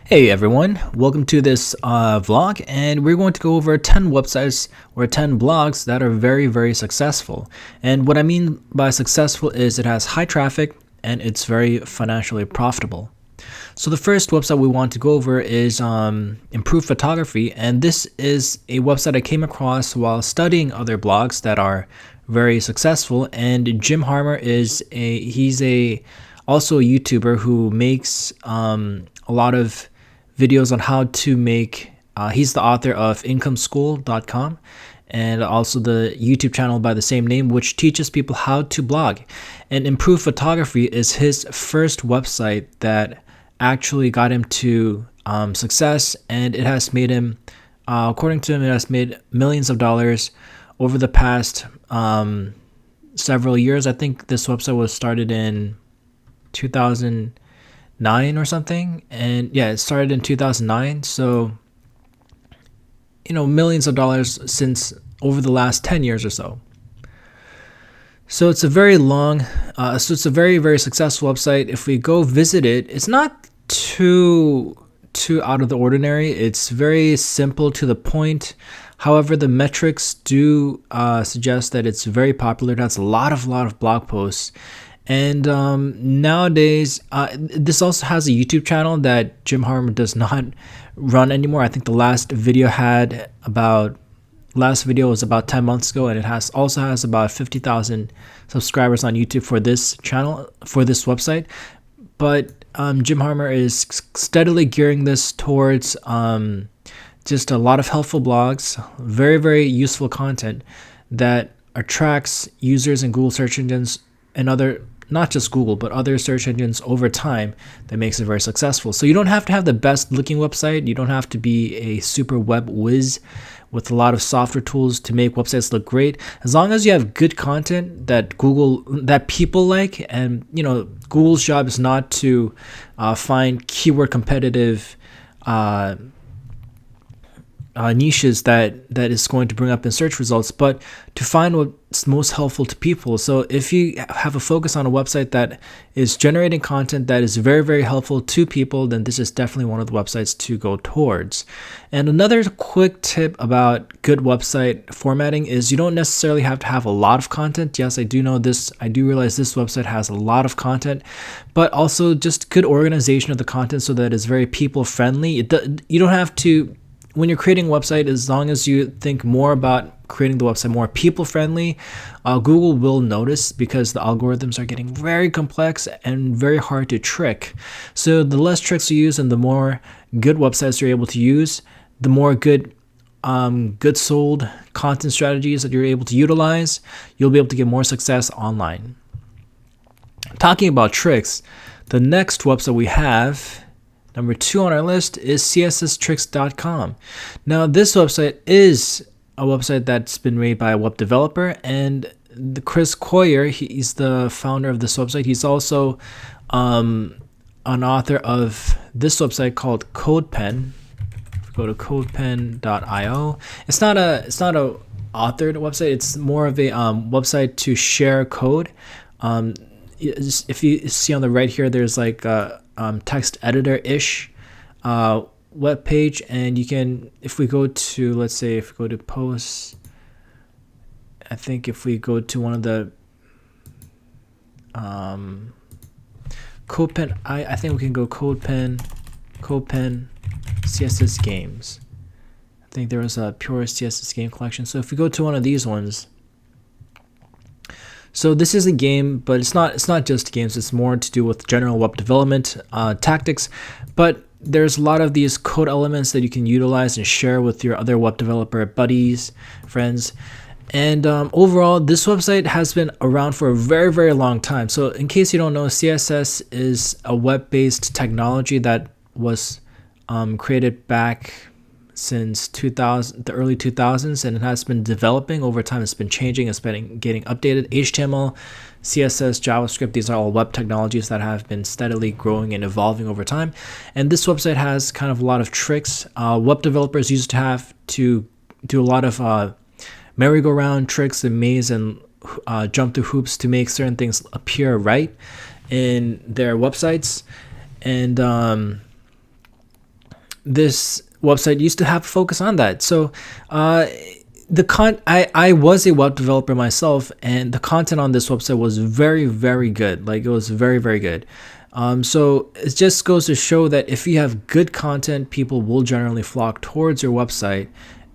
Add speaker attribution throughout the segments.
Speaker 1: Hey everyone, welcome to this vlog, and we're going to go over 10 websites or 10 blogs that are very successful. And what I mean by successful is it has high traffic and it's very financially profitable. So the first website we want to go over is Improved Photography, and this is a website I came across while studying other blogs that are very successful. And Jim Harmer he's also a YouTuber who makes a lot of videos on how to make. He's the author of IncomeSchool.com and also the YouTube channel by the same name, which teaches people how to blog. And Improved Photography is his first website that actually got him to success, and it has made him, according to him, it has made millions of dollars over the past several years. I think this website was started in 2009 or something, and yeah, it started in 2009. So millions of dollars since over the last 10 years or so. So it's a very long, it's a very successful website. If we go visit it, it's not too out of the ordinary. It's very simple to the point. However, the metrics do suggest that it's very popular. It has a lot of blog posts. And nowadays, this also has a YouTube channel that Jim Harmer does not run anymore. I think the last video was about 10 months ago, and it also has about 50,000 subscribers on YouTube for this channel, for this website. But Jim Harmer is steadily gearing this towards just a lot of helpful blogs, very useful content that attracts users in Google search engines and not just Google, but other search engines over time, that makes it very successful. So you don't have to have the best looking website. You don't have to be a super web whiz with a lot of software tools to make websites look great. As long as you have good content that people like, and Google's job is not to find keyword competitive niches that is going to bring up in search results, but to find what's most helpful to people. So if you have a focus on a website that is generating content that is very helpful to people, then this is definitely one of the websites to go towards. And another quick tip about good website formatting is you don't necessarily have to have a lot of content. Yes, I do realize this website has a lot of content, but also just good organization of the content so that it's very people friendly. You don't have to, when you're creating a website, as long as you think more about creating the website more people friendly, Google will notice, because the algorithms are getting very complex and very hard to trick. So the less tricks you use and the more good websites you're able to use, the more good sold content strategies that you're able to utilize, you'll be able to get more success online. Talking about tricks, the next website we have, number 2 on our list, is CSStricks.com. Now, this website is a website that's been made by a web developer, and Chris Coyier, he's the founder of this website. He's also an author of this website called CodePen. Go to codepen.io. It's not a authored website. It's more of a website to share code. If you see on the right here, there's like a text editor-ish web page, and you can, if we go to, let's say, if we go to posts, I think if we go to one of the CodePen, I think we can go CodePen CSS games. I think there was a pure CSS game collection. So if we go to one of these ones, so this is a game, but it's not just games. It's more to do with general web development tactics. But there's a lot of these code elements that you can utilize and share with your other web developer buddies, friends. And overall, this website has been around for a very long time. So in case you don't know, CSS is a web-based technology that was created back since the early 2000s, and it has been developing over time. It's been changing, it's been getting updated. HTML, CSS, JavaScript, these are all web technologies that have been steadily growing and evolving over time. And this website has kind of a lot of tricks. Web developers used to have to do a lot of merry-go-round tricks and maze and jump through hoops to make certain things appear right in their websites. And this website used to have a focus on that. So I was a web developer myself, and the content on this website was very, very good. Like, it was very, very good. So it just goes to show that if you have good content, people will generally flock towards your website.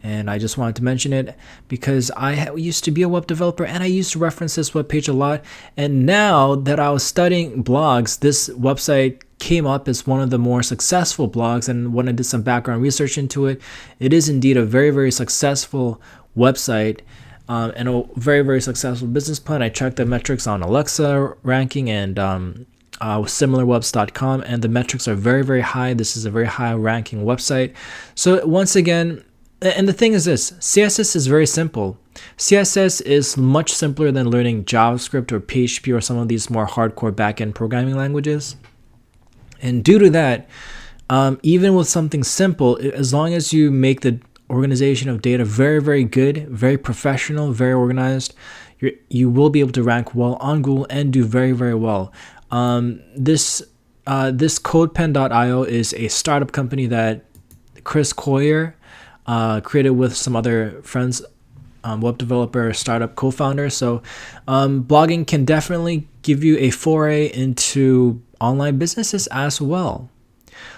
Speaker 1: And I just wanted to mention it because I used to be a web developer and I used to reference this webpage a lot. And now that I was studying blogs, this website came up as one of the more successful blogs. And when I did some background research into it, it is indeed a very, very successful website and a very, very successful business plan. I checked the metrics on Alexa ranking and similarwebs.com, and the metrics are very, very high. This is a very high ranking website. So once again, and the thing is this, CSS is very simple. CSS is much simpler than learning JavaScript or PHP or some of these more hardcore backend programming languages. And due to that, even with something simple, as long as you make the organization of data very, very good, very professional, very organized, you will be able to rank well on Google and do very, very well. This CodePen.io is a startup company that Chris Collier created with some other friends, web developer, startup co-founder. So blogging can definitely give you a foray into online businesses as well.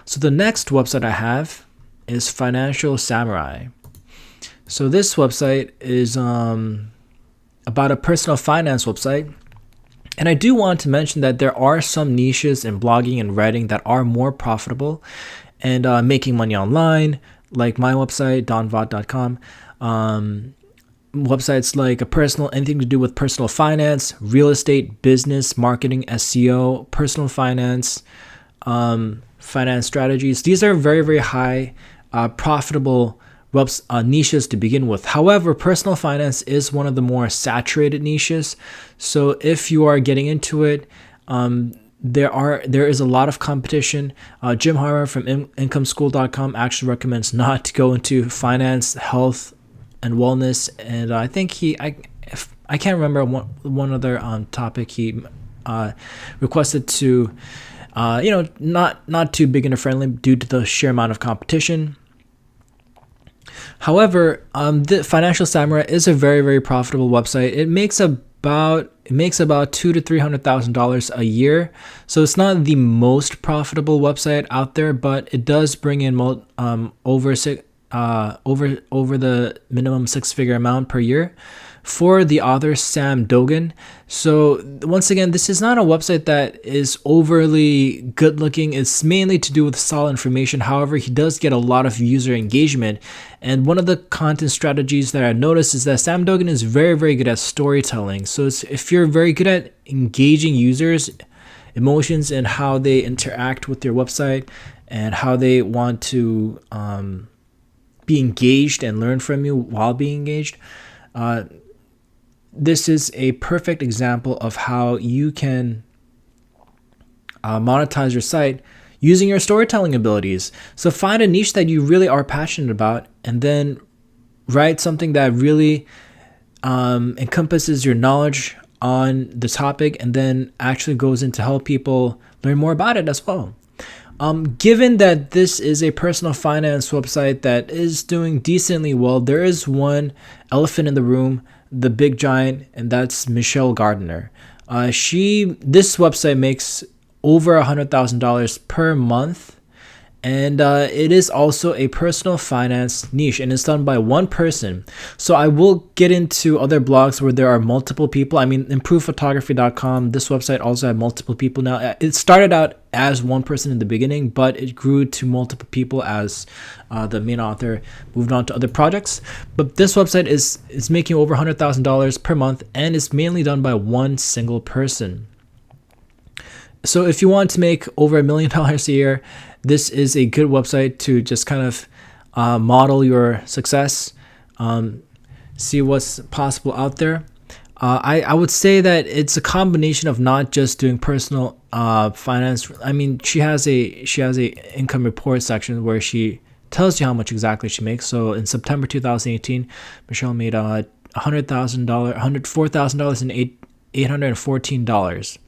Speaker 1: So the next website I have is Financial Samurai. So this website is about a personal finance website. And I do want to mention that there are some niches in blogging and writing that are more profitable and making money online, like my website, donvat.com. Websites like anything to do with personal finance, real estate, business, marketing, SEO, personal finance, finance strategies. These are very, very high profitable niches to begin with. However, personal finance is one of the more saturated niches. So if you are getting into it, there is a lot of competition. Jim Harmer from incomeschool.com actually recommends not to go into finance, health, and wellness. And I think I can't remember one other topic he requested to, not too beginner friendly due to the sheer amount of competition. However, the Financial Samurai is a very, very profitable website. It makes about $200,000 to $300,000 a year. So it's not the most profitable website out there, but it does bring in over the minimum six-figure amount per year for the author Sam Dogan. So once again, this is not a website that is overly good looking. It's mainly to do with solid information. However, he does get a lot of user engagement. And one of the content strategies that I noticed is that Sam Dogan is very, very good at storytelling. So if you're very good at engaging users' emotions and how they interact with your website and how they want to be engaged and learn from you while being engaged, this is a perfect example of how you can monetize your site using your storytelling abilities. So find a niche that you really are passionate about and then write something that really encompasses your knowledge on the topic and then actually goes in to help people learn more about it as well. Given that this is a personal finance website that is doing decently well, there is one elephant in the room, the big giant, and that's Michelle Gardner. This website makes over $100,000 per month, and it is also a personal finance niche, and it's done by one person. So I will get into other blogs where there are multiple people. I mean, improvephotography.com, this website also had multiple people now. It started out as one person in the beginning, but it grew to multiple people as the main author moved on to other projects. But this website is making over $100,000 per month, and it's mainly done by one single person. So if you want to make over $1 million a year, this is a good website to just kind of model your success, see what's possible out there. I would say that it's a combination of not just doing personal finance. I mean, she has a income report section where she tells you how much exactly she makes. So in September 2018, Michelle made $104,000 and $814.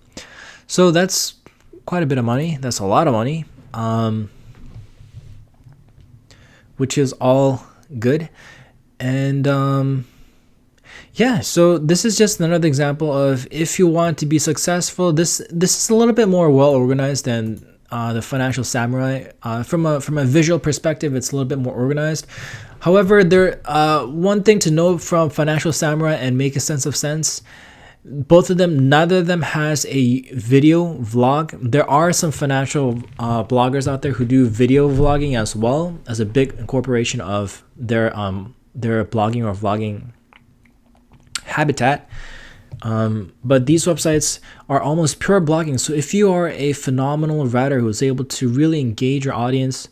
Speaker 1: So that's quite a bit of money. That's a lot of money. which is all good. And yeah, so this is just another example of, if you want to be successful, this is a little bit more well organized than the Financial Samurai. From a visual perspective, it's a little bit more organized. However, one thing to note from Financial Samurai and Make a Sense of Sense, both of them, neither of them has a video vlog. There are some financial bloggers out there who do video vlogging as well, as a big incorporation of their blogging or vlogging habitat. But these websites are almost pure blogging. So if you are a phenomenal writer who is able to really engage your audience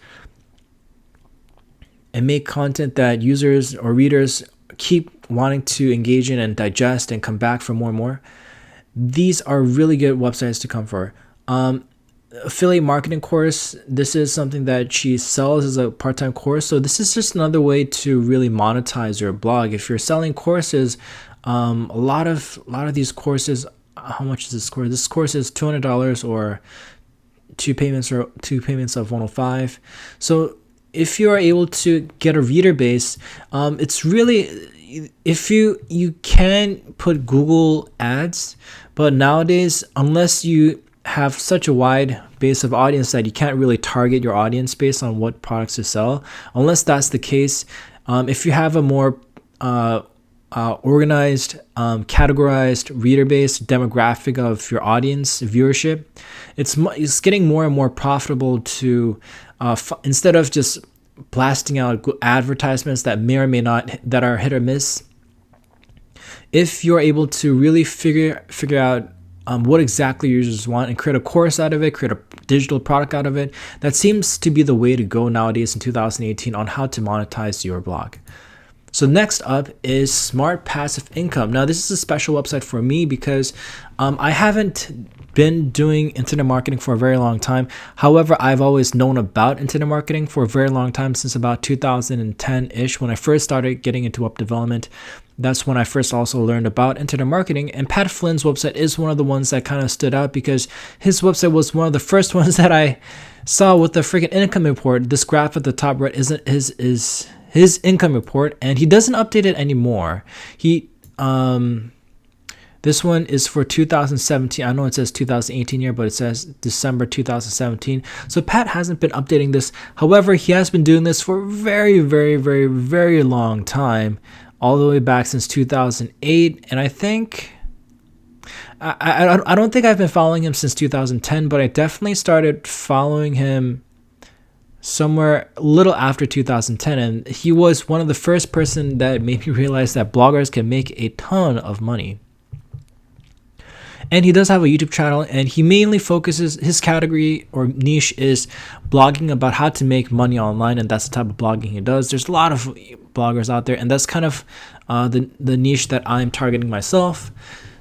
Speaker 1: and make content that users or readers keep wanting to engage in and digest and come back for more and more, these are really good websites to come for. Affiliate marketing course, this is something that she sells as a part-time course. So this is just another way to really monetize your blog. If you're selling courses, a lot of these courses, how much is this course? This course is $200 or two payments of $105. So if you are able to get a reader base, it's really, if you can put Google ads, but nowadays, unless you have such a wide base of audience that you can't really target your audience based on what products to sell, unless that's the case, if you have a more organized, categorized reader base demographic of your audience viewership, it's getting more and more profitable to instead of just blasting out advertisements that may or may not, that are hit or miss. If you're able to really figure out what exactly users want and create a course out of it, create a digital product out of it, that seems to be the way to go nowadays in 2018 on how to monetize your blog. So next up is Smart Passive Income. Now this is a special website for me because I haven't been doing internet marketing for a very long time. However, I've always known about internet marketing for a very long time, since about 2010-ish, when I first started getting into web development. That's when I first also learned about internet marketing. And Pat Flynn's website is one of the ones that kind of stood out because his website was one of the first ones that I saw with the freaking income report. This graph at the top right isn't his income report, and he doesn't update it anymore. This one is for 2017. I know it says 2018 here, but it says December 2017. So Pat hasn't been updating this. However, he has been doing this for a very, very, very, very long time, all the way back since 2008. And I think, I don't think I've been following him since 2010, but I definitely started following him somewhere a little after 2010. And he was one of the first person that made me realize that bloggers can make a ton of money. And he does have a YouTube channel, and he mainly focuses, his category or niche is blogging about how to make money online, and that's the type of blogging he does. There's a lot of bloggers out there, and that's kind of the niche that I'm targeting myself.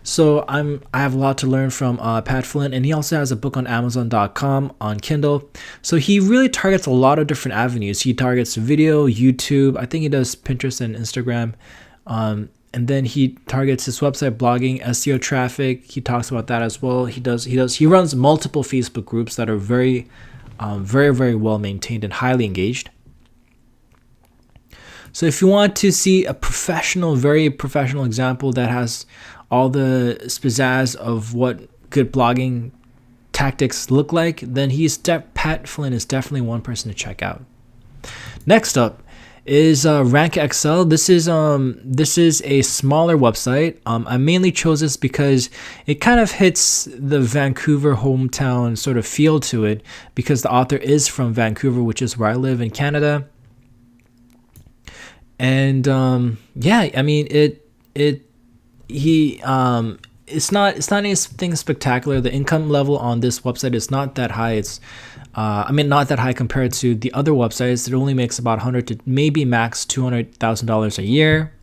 Speaker 1: So I have a lot to learn from Pat Flynn, and he also has a book on Amazon.com on Kindle. So he really targets a lot of different avenues. He targets video, YouTube. I think he does Pinterest and Instagram. And then he targets his website blogging, SEO traffic. He talks about that as well. He runs multiple Facebook groups that are very, very well maintained and highly engaged. So if you want to see a professional, very professional example that has all the pizzazz of what good blogging tactics look like, then Pat Flynn is definitely one person to check out. Next up is RankXL. This is a smaller website. I mainly chose this because it kind of hits the Vancouver hometown sort of feel to it, because the author is from Vancouver, which is where I live in Canada. And yeah, I mean it's not anything spectacular. The income level on this website is not that high. It's not that high compared to the other websites. It only makes about $100 to maybe max $200,000 a year.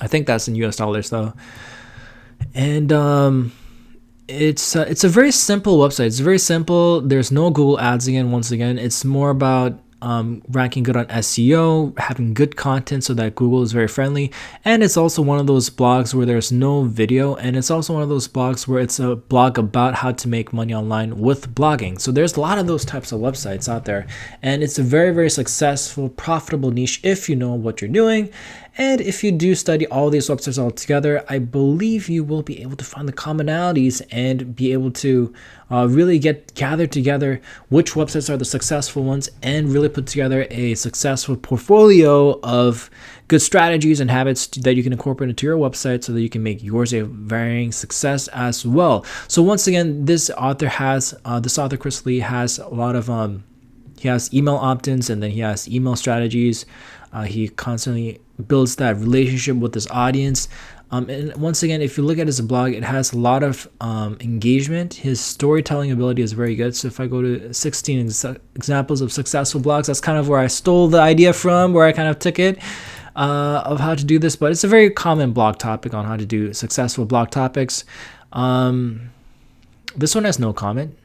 Speaker 1: I think that's in US dollars though. And it's a very simple website. It's very simple. There's no Google ads once again. It's more about ranking good on SEO, having good content so that Google is very friendly. And it's also one of those blogs where there's no video, and it's also one of those blogs where it's a blog about how to make money online with blogging. So there's a lot of those types of websites out there, and it's a very, very successful, profitable niche if you know what you're doing. And if you do study all these websites all together, I believe you will be able to find the commonalities and be able to really gather together which websites are the successful ones and really put together a successful portfolio of good strategies and habits that you can incorporate into your website so that you can make yours a varying success as well. So once again, this author, Chris Lee, has a lot of he has email opt-ins, and then he has email strategies. He constantly builds that relationship with his audience. And once again, if you look at his blog, it has a lot of engagement. His storytelling ability is very good. So if I go to 16 examples of successful blogs, that's kind of where I stole the idea from, where I kind of took it of how to do this. But it's a very common blog topic on how to do successful blog topics. This one has no comment.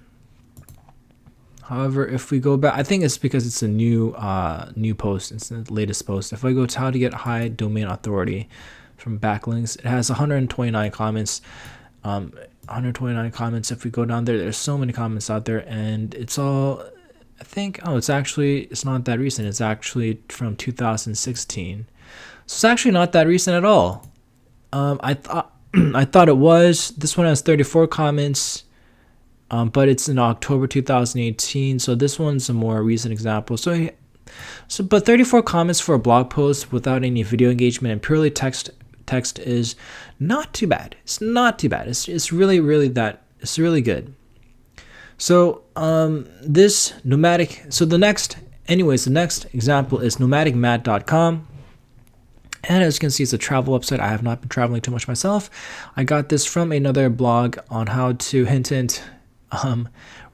Speaker 1: However, if we go back, I think it's because it's a new post. It's the latest post. If I go to how to get high domain authority from backlinks, it has 129 comments. 129 comments. If we go down there, there's so many comments out there, and it's all, I think, it's not that recent. It's actually from 2016. So it's actually not that recent at all. I thought it was. This one has 34 comments. But it's in October 2018, so this one's a more recent example. But 34 comments for a blog post without any video engagement and purely text is not too bad. It's not too bad. It's really good. So this nomadic. So the next example is nomadicmatt.com. And as you can see, it's a travel website. I have not been traveling too much myself. I got this from another blog on how to hint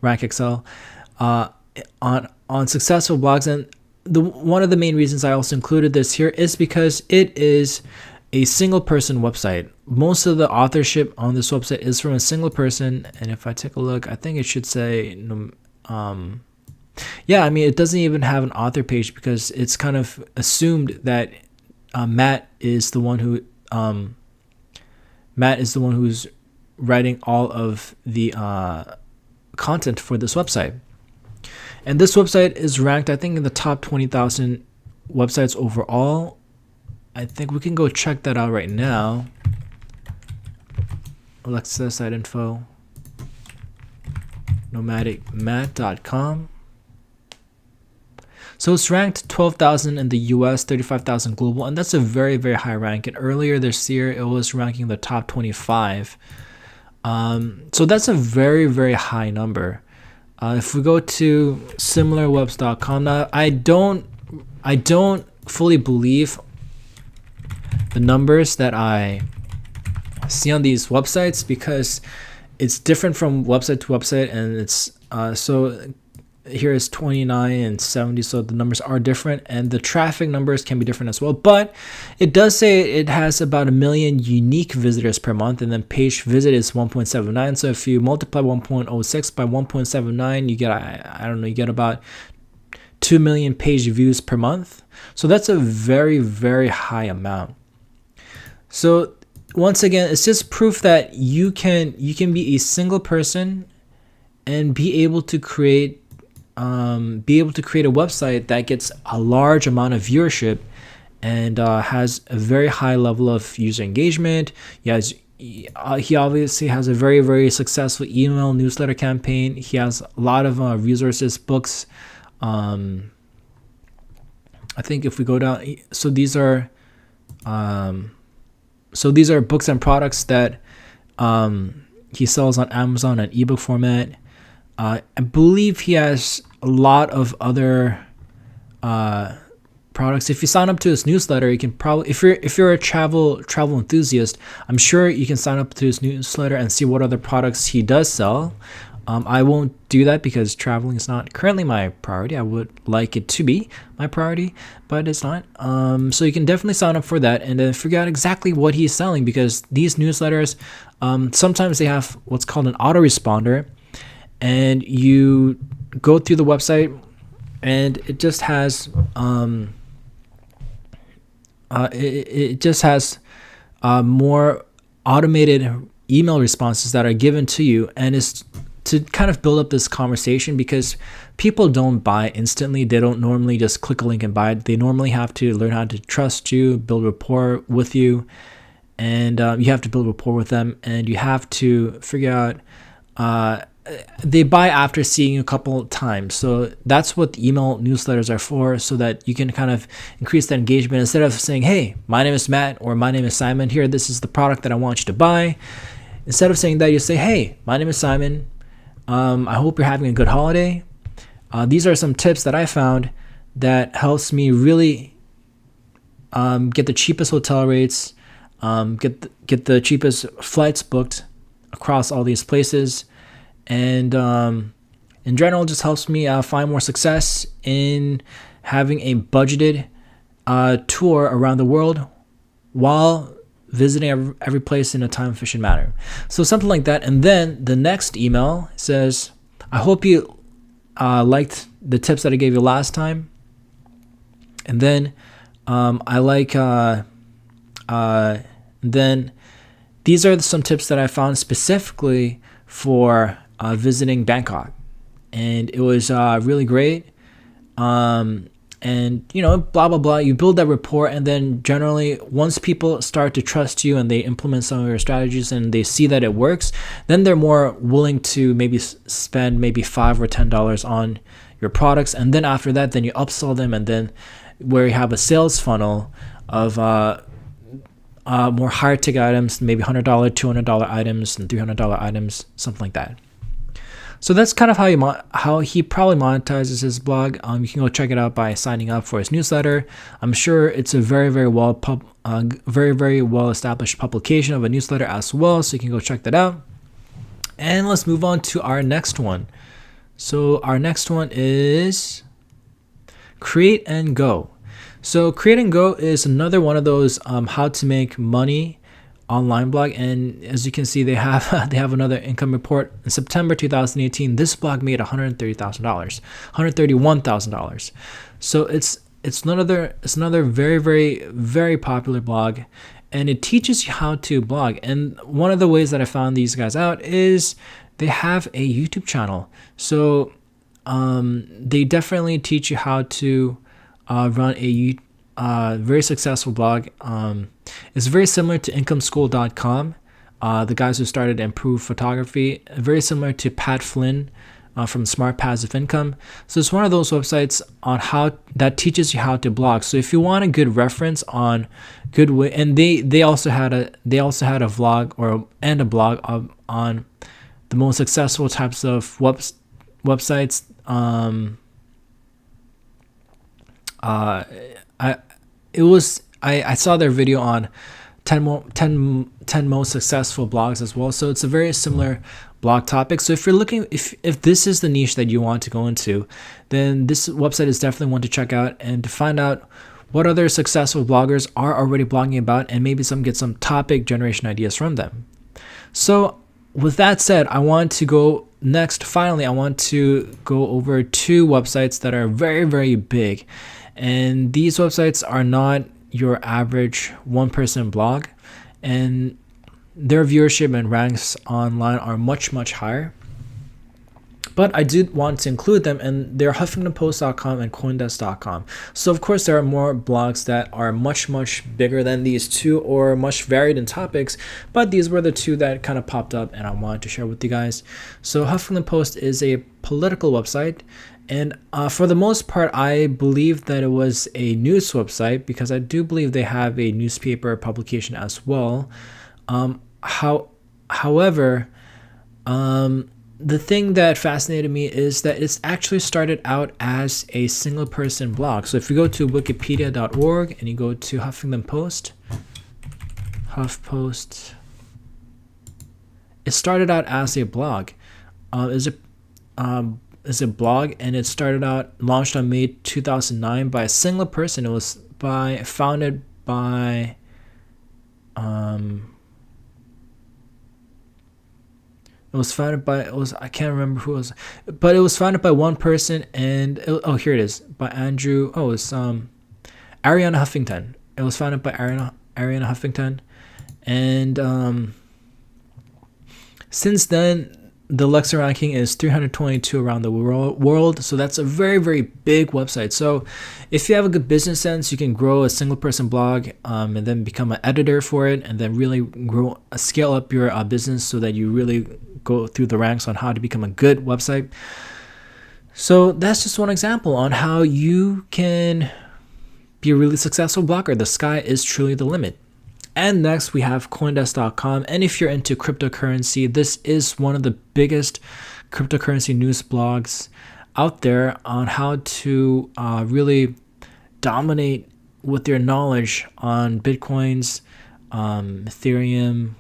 Speaker 1: rank Excel on successful blogs. And one of the main reasons I also included this here is because it is a single person website. Most of the authorship on this website is from a single person. And if I take a look, I think it should say it doesn't even have an author page because it's kind of assumed that Matt is the one who's writing all of the content for this website. And this website is ranked, I think, in the top 20,000 websites overall. I think we can go check that out right now. Alexa site info, nomadicmatt.com. So it's ranked 12,000 in the US, 35,000 global, and that's a very, very high rank. And earlier this year, it was ranking the top 25. So that's a very, very high number. If we go to similarwebs.com, now I don't fully believe the numbers that I see on these websites because it's different from website to website, and it's so here is 29 and 70, so the numbers are different, and the traffic numbers can be different as well. But it does say it has about 1 million unique visitors per month, and then page visit is 1.79. So if you multiply 1.06 by 1.79, you get about 2 million page views per month. So that's a very, very high amount. So once again, it's just proof that you can be a single person and be able to create a website that gets a large amount of viewership and has a very high level of user engagement. He obviously has a very, very successful email newsletter campaign. He has a lot of resources, books. I think if we go down, so these are books and products that he sells on Amazon in ebook format. I believe he has a lot of other products. If you sign up to his newsletter, you can probably, if you're a travel enthusiast, I'm sure you can sign up to his newsletter and see what other products he does sell. I won't do that because traveling is not currently my priority. I would like it to be my priority, but it's not. So you can definitely sign up for that and then figure out exactly what he's selling, because these newsletters, sometimes they have what's called an autoresponder, and you go through the website and it just has it just has more automated email responses that are given to you, and it's to kind of build up this conversation, because people don't buy instantly. They don't normally just click a link and buy it. They normally have to learn how to trust you, build rapport with you, and you have to build rapport with them, and you have to figure out they buy after seeing you a couple times. So that's what the email newsletters are for, so that you can kind of increase that engagement. Instead of saying, hey, my name is Matt, or my name is Simon, here, this is the product that I want you to buy. Instead of saying that, you say, hey, my name is Simon. I hope you're having a good holiday. These are some tips that I found that helps me really get the cheapest hotel rates, get the cheapest flights booked across all these places, and in general, just helps me find more success in having a budgeted tour around the world while visiting every place in a time efficient manner. So something like that. And then the next email says, I hope you liked the tips that I gave you last time. And then then these are some tips that I found specifically for visiting Bangkok, and it was really great. And blah blah blah, you build that rapport, and then generally once people start to trust you and they implement some of your strategies and they see that it works, then they're more willing to maybe spend maybe $5 or $10 on your products. And then after that, then you upsell them, and then where you have a sales funnel of more higher ticket items, maybe $100, $200 items, and $300 items, something like that. So that's kind of how he probably monetizes his blog. You can go check it out by signing up for his newsletter. I'm sure it's a very, very well established publication of a newsletter as well, so you can go check that out. And let's move on to our next one. So our next one is Create and Go. So Create and Go is another one of those how to make money online blog, and as you can see, they have another income report. In September 2018, this blog made $131,000. So it's another very, very, very popular blog, and it teaches you how to blog. And one of the ways that I found these guys out is they have a YouTube channel. So they definitely teach you how to run a very successful blog. It's very similar to incomeschool.com, the guys who started Improve Photography, very similar to Pat Flynn from Smart Passive Income. So it's one of those websites on how that teaches you how to blog. So if you want a good reference on good way, and they also had a vlog and a blog on the most successful types of websites. I saw their video on 10 most successful blogs as well. So it's a very similar blog topic. So if you're looking, if this is the niche that you want to go into, then this website is definitely one to check out, and to find out what other successful bloggers are already blogging about, and maybe get some topic generation ideas from them. So with that said, I want to go next. Finally, I want to go over two websites that are very, very big. And these websites are not your average one-person blog, and their viewership and ranks online are much, much higher. But I did want to include them, and they're HuffingtonPost.com and CoinDesk.com. So of course there are more blogs that are much, much bigger than these two, or much varied in topics, but these were the two that kind of popped up and I wanted to share with you guys. So Huffington Post is a political website, and for the most part, I believe that it was a news website, because I do believe they have a newspaper publication as well. However, the thing that fascinated me is that it's actually started out as a single person blog. So if you go to wikipedia.org and you go to Huffington Post, HuffPost, it started out as a blog. Is a blog, and it launched on May 2009 by a single person. It was founded by It was founded by, I can't remember who it was, but it was founded by one person, and here it is, by Andrew. Oh, it's Ariana Huffington. It was founded by Ariana Huffington, and since then the Alexa ranking is 322 around the world. So that's a very, very big website. So if you have a good business sense, you can grow a single person blog, and then become an editor for it, and then really scale up your business so that you really go through the ranks on how to become a good website. So that's just one example on how you can be a really successful blogger. The sky is truly the limit. And next we have Coindesk.com. And if you're into cryptocurrency, this is one of the biggest cryptocurrency news blogs out there on how to really dominate with your knowledge on Bitcoins, Ethereum,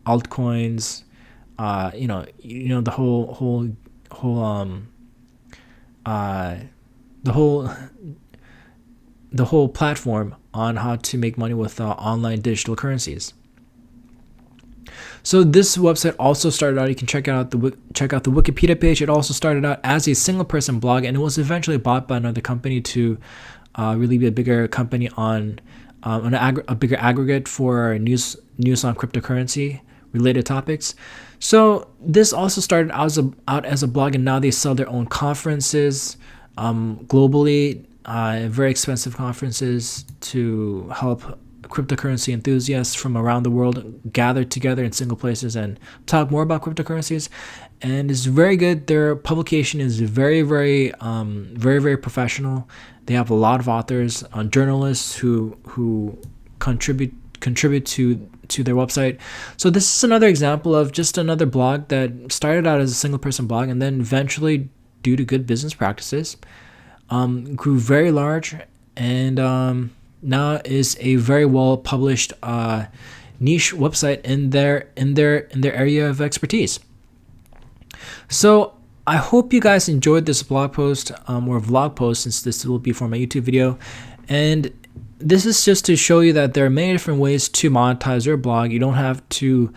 Speaker 1: altcoins, the whole platform on how to make money with online digital currencies. So this website also started out, you can check out the Wikipedia page. It also started out as a single person blog, and it was eventually bought by another company to really be a bigger company on a bigger aggregate for news on cryptocurrency related topics. So this also started out as a blog, and now they sell their own conferences globally. Very expensive conferences to help cryptocurrency enthusiasts from around the world gather together in single places and talk more about cryptocurrencies. And it's very good. Their publication is very, very, very professional. They have a lot of authors, journalists who contribute to their website. So this is another example of just another blog that started out as a single person blog, and then eventually, due to good business practices, grew very large, and now is a very well published niche website in their area of expertise. So I hope you guys enjoyed this blog post or vlog post, since this will be for my YouTube video. And this is just to show you that there are many different ways to monetize your blog. You don't have to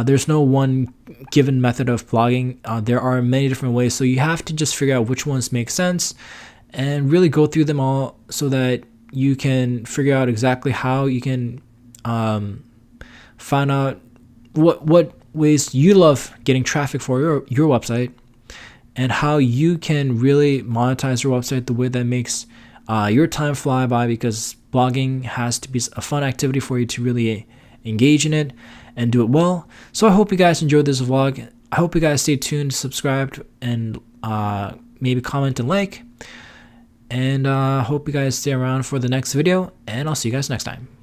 Speaker 1: there's no one given method of blogging. There are many different ways, so you have to just figure out which ones make sense and really go through them all so that you can figure out exactly how you can find out what ways you love getting traffic for your website, and how you can really monetize your website the way that makes your time fly by, because blogging has to be a fun activity for you to really engage in it and do it well. So I hope you guys enjoyed this vlog. I hope you guys stay tuned, subscribed, and maybe comment and like. And hope you guys stay around for the next video, and I'll see you guys next time.